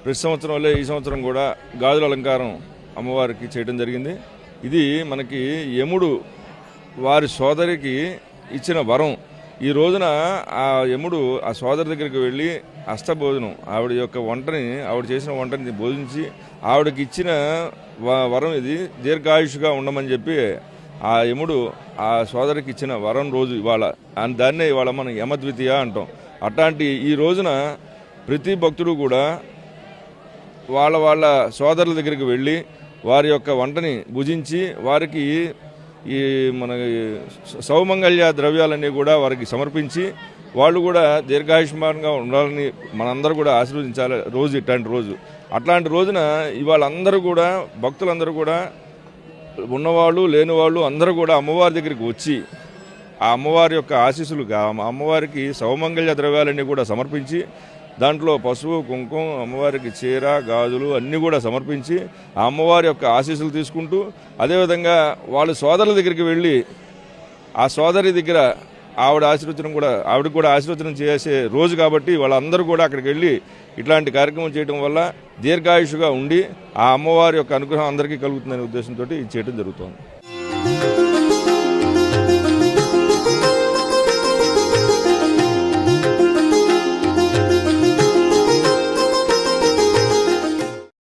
ప్రతి సంవత్సరం వల్లే ఈ సంవత్సరం కూడా గాజుల అలంకారం అమ్మవారికి చేయడం జరిగింది. ఇది మనకి యముడు వారి సోదరికి ఇచ్చిన వరం. ఈ రోజున ఆ యముడు ఆ సోదరి దగ్గరికి వెళ్ళి అష్టభోజనం ఆవిడ యొక్క వంటని, ఆవిడ చేసిన వంటని భోజించి ఆవిడకి ఇచ్చిన వరం ఇది, దీర్ఘాయుషుగా ఉండమని చెప్పి ఆ యముడు ఆ సోదరికి ఇచ్చిన వరం రోజు ఇవాళ. దాన్నే ఇవాళ మనం యమద్వితీయ అంటాం. అట్లాంటి ఈ రోజున ప్రతి భక్తుడు కూడా వాళ్ళ వాళ్ళ సోదరుల దగ్గరికి వెళ్ళి వారి యొక్క వంటని భుజించి వారికి ఈ మన సౌమంగళ్య ద్రవ్యాలన్నీ కూడా వారికి సమర్పించి వాళ్ళు కూడా దీర్ఘాయుష్మానంగా ఉండాలని మనందరూ కూడా ఆశీర్వదించాలి. రోజు ఇట్లాంటి రోజు, అట్లాంటి రోజున ఇవాళ అందరూ కూడా భక్తులందరూ కూడా ఉన్నవాళ్ళు లేనివాళ్ళు అందరూ కూడా అమ్మవారి దగ్గరికి వచ్చి ఆ అమ్మవారి యొక్క ఆశీస్సులుగా అమ్మవారికి సౌమంగళ్య ద్రవ్యాలన్నీ కూడా సమర్పించి దాంట్లో పసుపు కుంకుమ అమ్మవారికి చీర గాజులు అన్నీ కూడా సమర్పించి ఆ అమ్మవారి యొక్క ఆశీస్సులు తీసుకుంటూ అదేవిధంగా వాళ్ళ సోదరుల దగ్గరికి వెళ్ళి ఆ సోదరి దగ్గర ఆవిడకి కూడా ఆశీర్వచనం చేసే రోజు కాబట్టి వాళ్ళందరూ కూడా అక్కడికి వెళ్ళి ఇట్లాంటి కార్యక్రమం చేయడం వల్ల దీర్ఘాయుషుగా ఉండి ఆ అమ్మవారి యొక్క అనుగ్రహం అందరికీ కలుగుతుందనే ఉద్దేశంతో ఇది చేయడం జరుగుతుంది.